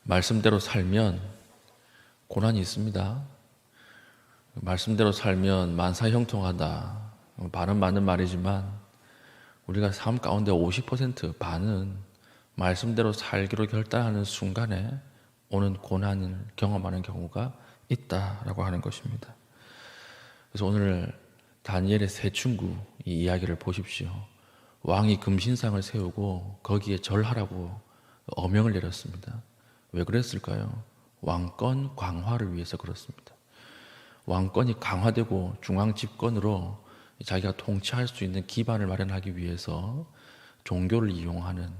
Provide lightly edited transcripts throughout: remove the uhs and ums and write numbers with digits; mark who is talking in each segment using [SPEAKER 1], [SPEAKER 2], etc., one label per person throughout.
[SPEAKER 1] 말씀대로 살면 고난이 있습니다. 말씀대로 살면 만사형통하다. 반은 맞는 말이지만 우리가 삶 가운데 50% 반은 말씀대로 살기로 결단하는 순간에 오는 고난을 경험하는 경우가 있다라고 하는 것입니다. 그래서 오늘 다니엘의 세 친구 이 이야기를 보십시오. 왕이 금신상을 세우고 거기에 절하라고 어명을 내렸습니다. 왜 그랬을까요? 왕권 강화를 위해서 그렇습니다. 왕권이 강화되고 중앙 집권으로 자기가 통치할 수 있는 기반을 마련하기 위해서 종교를 이용하는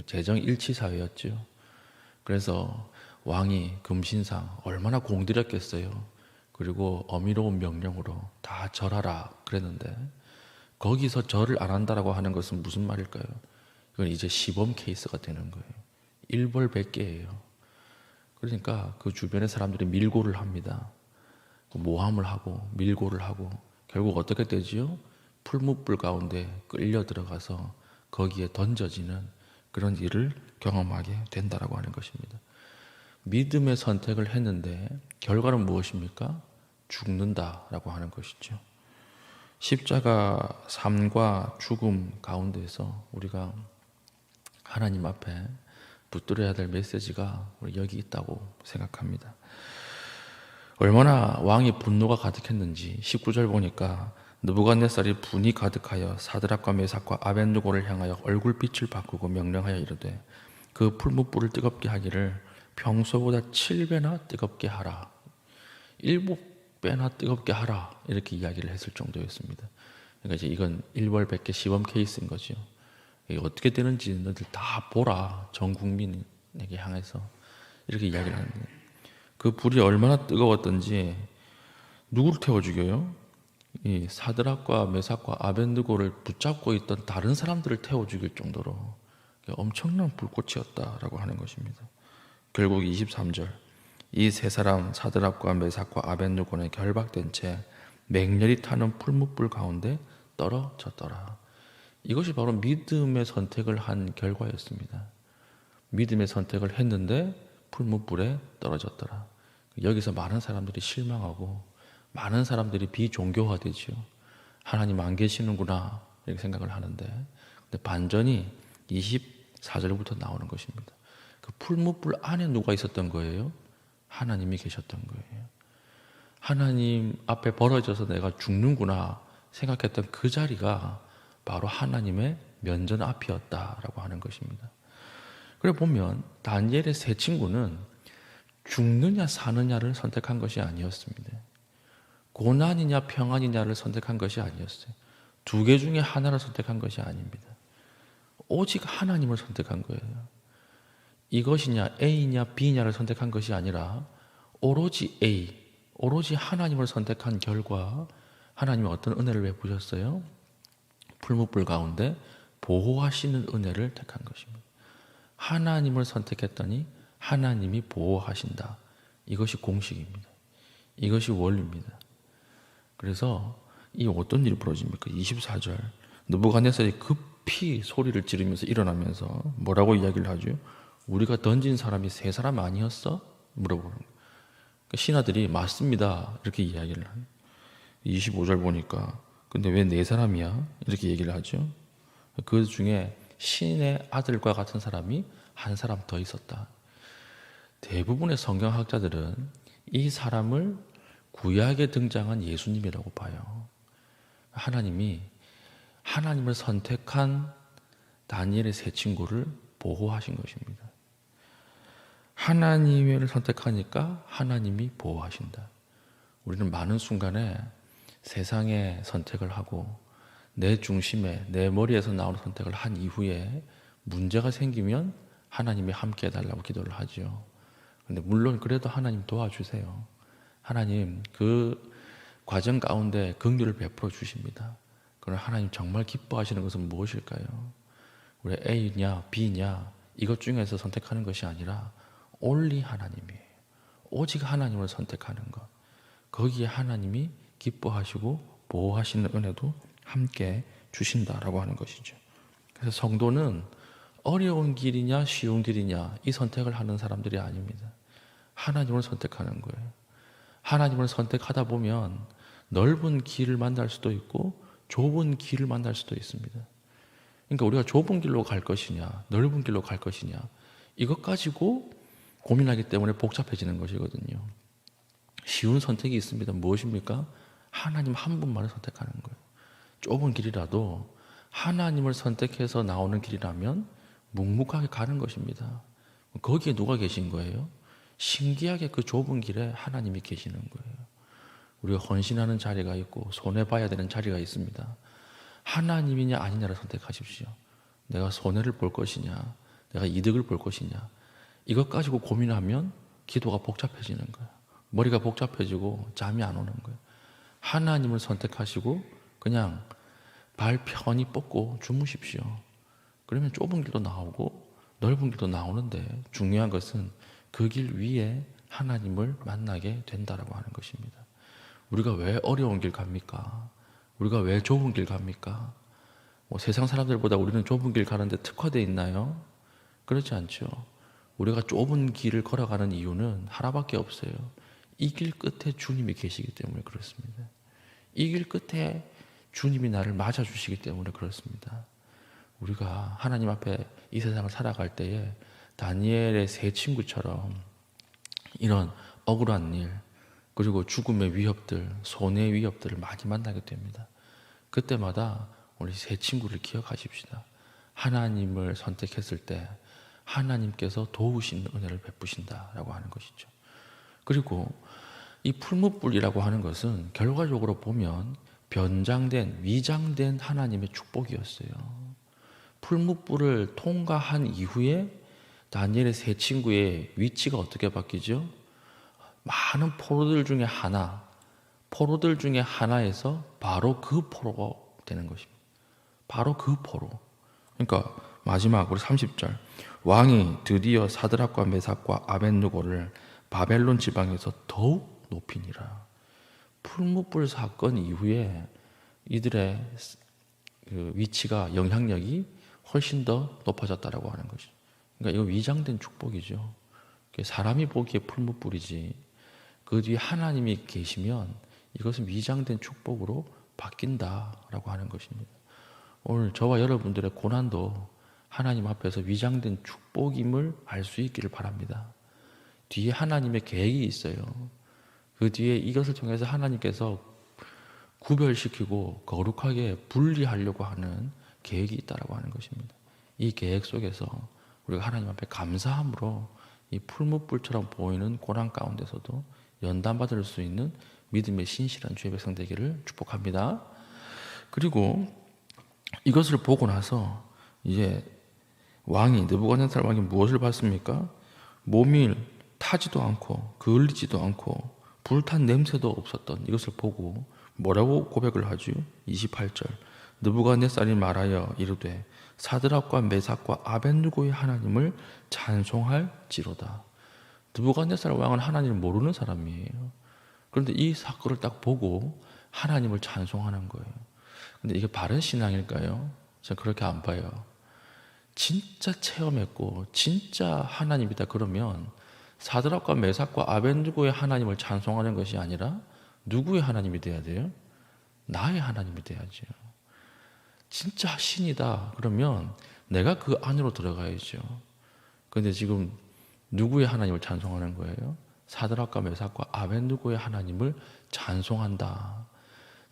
[SPEAKER 1] 재정 일치 사회였죠. 그래서 왕이 금신상 얼마나 공들였겠어요. 그리고 어미로운 명령으로 다 절하라 그랬는데 거기서 절을 안 한다라고 하는 것은 무슨 말일까요? 이건 이제 시범 케이스가 되는 거예요. 일벌백계예요. 그러니까 그 주변의 사람들이 밀고를 합니다. 모함을 하고 밀고를 하고 결국 어떻게 되지요? 풀무불 가운데 끌려 들어가서 거기에 던져지는 그런 일을 경험하게 된다라고 하는 것입니다. 믿음의 선택을 했는데 결과는 무엇입니까? 죽는다라고 하는 것이죠. 십자가 삶과 죽음 가운데서 우리가 하나님 앞에 붙들어야 될 메시지가 우리 여기 있다고 생각합니다. 얼마나 왕이 분노가 가득했는지 19절 보니까 느부갓네살이 분이 가득하여 사드락과 메삭과 아벳느고를 향하여 얼굴빛을 바꾸고 명령하여 이르되 그 풀무불을 뜨겁게 하기를 평소보다 7배나 뜨겁게 하라. 7배나 뜨겁게 하라. 이렇게 이야기를 했을 정도였습니다. 그러니까 이제 이건 일벌백계 시범 케이스인 거죠. 이게 어떻게 되는지 너희들 다 보라. 전 국민에게 향해서 이렇게 이야기를 하는데 그 불이 얼마나 뜨거웠던지 누구를 태워 죽여요? 이 사드락과 메삭과 아벳느고를 붙잡고 있던 다른 사람들을 태워 죽일 정도로 엄청난 불꽃이었다라고 하는 것입니다. 결국 23절 이 세 사람 사드락과 메삭과 아벳느고는 결박된 채 맹렬히 타는 풀무불 가운데 떨어졌더라. 이것이 바로 믿음의 선택을 한 결과였습니다. 믿음의 선택을 했는데 풀무불에 떨어졌더라. 여기서 많은 사람들이 실망하고 많은 사람들이 비종교화되죠. 하나님 안 계시는구나 이렇게 생각을 하는데 근데 반전이 24절부터 나오는 것입니다. 그 풀무불 안에 누가 있었던 거예요? 하나님이 계셨던 거예요. 하나님 앞에 벌어져서 내가 죽는구나 생각했던 그 자리가 바로 하나님의 면전 앞이었다라고 하는 것입니다. 그래 보면 다니엘의 세 친구는 죽느냐 사느냐를 선택한 것이 아니었습니다. 고난이냐 평안이냐를 선택한 것이 아니었어요. 두 개 중에 하나를 선택한 것이 아닙니다. 오직 하나님을 선택한 거예요. 이것이냐 A냐 B냐를 선택한 것이 아니라 오로지 A, 오로지 하나님을 선택한 결과 하나님이 어떤 은혜를 베푸셨어요? 풀무불 가운데 보호하시는 은혜를 택한 것입니다. 하나님을 선택했더니 하나님이 보호하신다. 이것이 공식입니다. 이것이 원리입니다. 그래서 이 어떤 일이 벌어집니까? 24절 느부갓네살이 급히 소리를 지르면서 일어나면서 뭐라고 이야기를 하죠? 우리가 던진 사람이 세 사람 아니었어? 물어보는 거예요. 신하들이 맞습니다. 이렇게 이야기를 해요. 25절 보니까 근데 왜 네 사람이야? 이렇게 얘기를 하죠. 그 중에 신의 아들과 같은 사람이 한 사람 더 있었다. 대부분의 성경학자들은 이 사람을 구약에 등장한 예수님이라고 봐요. 하나님이 하나님을 선택한 다니엘의 세 친구를 보호하신 것입니다. 하나님을 선택하니까 하나님이 보호하신다. 우리는 많은 순간에 세상의 선택을 하고 내 중심에 내 머리에서 나오는 선택을 한 이후에 문제가 생기면 하나님이 함께 해달라고 기도를 하죠. 근데 물론 그래도 하나님 도와주세요. 하나님 그 과정 가운데 긍휼을 베풀어 주십니다. 그러나 하나님 정말 기뻐하시는 것은 무엇일까요? 우리 A냐 B냐 이것 중에서 선택하는 것이 아니라 only 하나님이에요. 오직 하나님을 선택하는 것. 거기에 하나님이 기뻐하시고 보호하시는 은혜도 함께 주신다라고 하는 것이죠. 그래서 성도는 어려운 길이냐 쉬운 길이냐 이 선택을 하는 사람들이 아닙니다. 하나님을 선택하는 거예요. 하나님을 선택하다 보면 넓은 길을 만날 수도 있고 좁은 길을 만날 수도 있습니다. 그러니까 우리가 좁은 길로 갈 것이냐 넓은 길로 갈 것이냐 이것 가지고 고민하기 때문에 복잡해지는 것이거든요. 쉬운 선택이 있습니다. 무엇입니까? 하나님 한 분만을 선택하는 거예요. 좁은 길이라도 하나님을 선택해서 나오는 길이라면 묵묵하게 가는 것입니다. 거기에 누가 계신 거예요? 신기하게 그 좁은 길에 하나님이 계시는 거예요. 우리가 헌신하는 자리가 있고 손해봐야 되는 자리가 있습니다. 하나님이냐 아니냐를 선택하십시오. 내가 손해를 볼 것이냐 내가 이득을 볼 것이냐 이것 가지고 고민하면 기도가 복잡해지는 거예요. 머리가 복잡해지고 잠이 안 오는 거예요. 하나님을 선택하시고 그냥 발 편히 뻗고 주무십시오. 그러면 좁은 길도 나오고 넓은 길도 나오는데 중요한 것은 그 길 위에 하나님을 만나게 된다라고 하는 것입니다. 우리가 왜 어려운 길 갑니까? 우리가 왜 좁은 길 갑니까? 세상 사람들보다 우리는 좁은 길 가는데 특화되어 있나요? 그렇지 않죠. 우리가 좁은 길을 걸어가는 이유는 하나밖에 없어요. 이 길 끝에 주님이 계시기 때문에 그렇습니다. 이 길 끝에 주님이 나를 맞아주시기 때문에 그렇습니다. 우리가 하나님 앞에 이 세상을 살아갈 때에 다니엘의 세 친구처럼 이런 억울한 일 그리고 죽음의 위협들, 손해의 위협들을 많이 만나게 됩니다. 그때마다 우리 세 친구를 기억하십시다. 하나님을 선택했을 때 하나님께서 도우시는 은혜를 베푸신다라고 하는 것이죠. 그리고 이 풀무불이라고 하는 것은 결과적으로 보면 변장된, 위장된 하나님의 축복이었어요. 풀무불을 통과한 이후에 다니엘의 세 친구의 위치가 어떻게 바뀌죠? 많은 포로들 중에 하나에서 바로 그 포로가 되는 것입니다. 바로 그 포로. 그러니까 마지막으로 30절 왕이 드디어 사드락과 메삭과 아벳느고를 바벨론 지방에서 더욱 높이니라. 풀무불 사건 이후에 이들의 그 위치가 영향력이 훨씬 더 높아졌다라고 하는 것이죠. 그러니까 이거 위장된 축복이죠. 사람이 보기에 풀무불이지 그 뒤에 하나님이 계시면 이것은 위장된 축복으로 바뀐다라고 하는 것입니다. 오늘 저와 여러분들의 고난도 하나님 앞에서 위장된 축복임을 알 수 있기를 바랍니다. 뒤에 하나님의 계획이 있어요. 그 뒤에 이것을 통해서 하나님께서 구별시키고 거룩하게 분리하려고 하는 계획이 있다라고 하는 것입니다. 이 계획 속에서 우리가 하나님 앞에 감사함으로 이 풀무불처럼 보이는 고난 가운데서도 연단받을 수 있는 믿음의 신실한 주의 백성 되기를 축복합니다. 그리고 이것을 보고 나서 이제 느부갓네살 왕이 무엇을 봤습니까? 몸이 타지도 않고 그을리지도 않고 불탄 냄새도 없었던 이것을 보고 뭐라고 고백을 하죠? 28절 느부갓네살이 말하여 이르되 사드락과 메삭과 아벳느고의 하나님을 찬송할지로다. 느부갓네살 왕은 하나님을 모르는 사람이에요. 그런데 이 사건을 딱 보고 하나님을 찬송하는 거예요. 근데 이게 바른 신앙일까요? 저는 그렇게 안 봐요. 진짜 체험했고 진짜 하나님이다 그러면 사드락과 메삭과 아벳느고의 하나님을 찬송하는 것이 아니라 누구의 하나님이 돼야 돼요? 나의 하나님이 돼야죠. 진짜 신이다 그러면 내가 그 안으로 들어가야죠. 그런데 지금 누구의 하나님을 찬송하는 거예요? 사드락과 메삭과 아벳느고의 하나님을 찬송한다.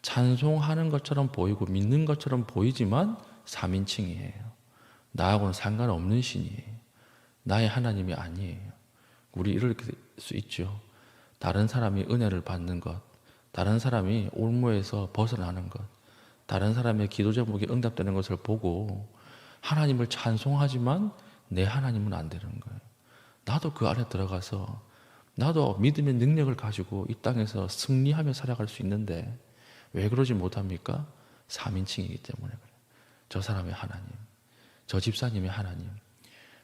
[SPEAKER 1] 찬송하는 것처럼 보이고 믿는 것처럼 보이지만 3인칭이에요. 나하고는 상관없는 신이에요. 나의 하나님이 아니에요. 우리 이럴 수 있죠. 다른 사람이 은혜를 받는 것, 다른 사람이 올무에서 벗어나는 것, 다른 사람의 기도 제목이 응답되는 것을 보고 하나님을 찬송하지만 내 하나님은 안 되는 거예요. 나도 그 안에 들어가서 나도 믿음의 능력을 가지고 이 땅에서 승리하며 살아갈 수 있는데 왜 그러지 못합니까? 3인칭이기 때문에 그래요. 저 사람의 하나님, 저 집사님의 하나님,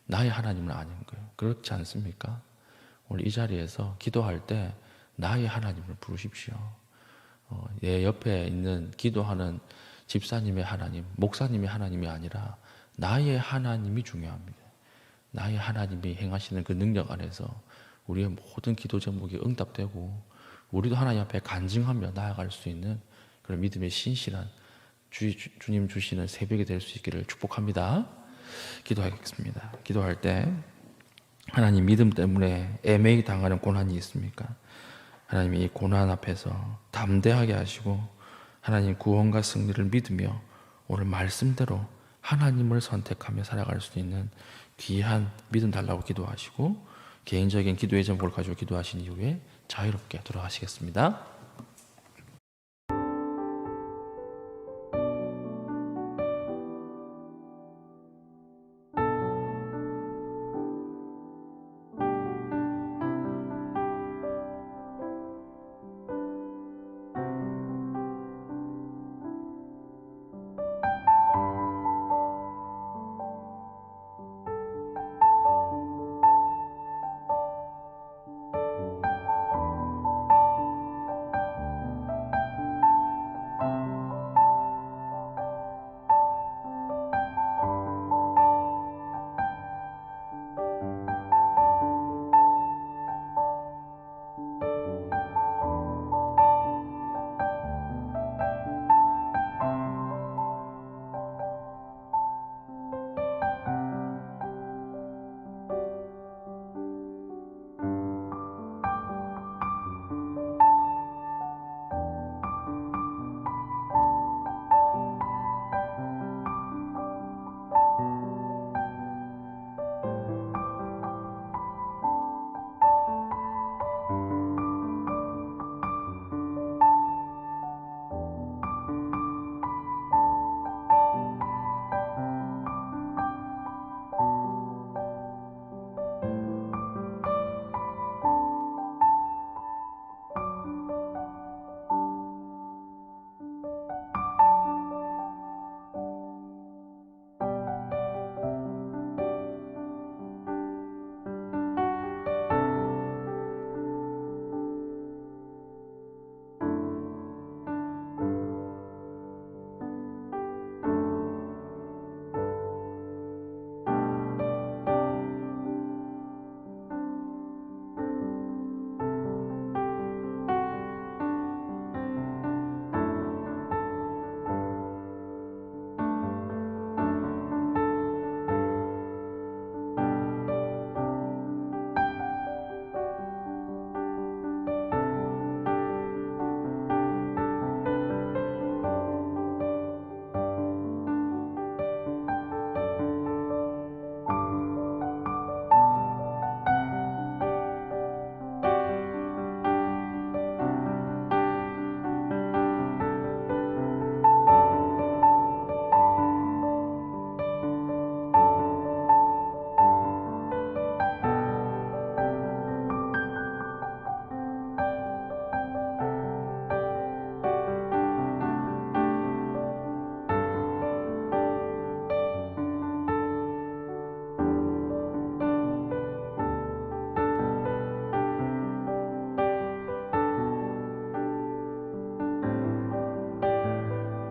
[SPEAKER 1] 나의 하나님은 아닌 거예요. 그렇지 않습니까? 오늘 이 자리에서 기도할 때 나의 하나님을 부르십시오. 내 옆에 있는 기도하는 집사님의 하나님, 목사님의 하나님이 아니라 나의 하나님이 중요합니다. 나의 하나님이 행하시는 그 능력 안에서 우리의 모든 기도 제목이 응답되고 우리도 하나님 앞에 간증하며 나아갈 수 있는 그런 믿음의 신실한 주님 주시는 새벽이 될 수 있기를 축복합니다. 기도하겠습니다. 기도할 때 하나님, 믿음 때문에 애매히 당하는 고난이 있습니까? 하나님, 이 고난 앞에서 담대하게 하시고 하나님 구원과 승리를 믿으며 오늘 말씀대로 하나님을 선택하며 살아갈 수 있는 귀한 믿음 달라고 기도하시고 개인적인 기도의 제목을 가지고 기도하신 이후에 자유롭게 돌아가시겠습니다.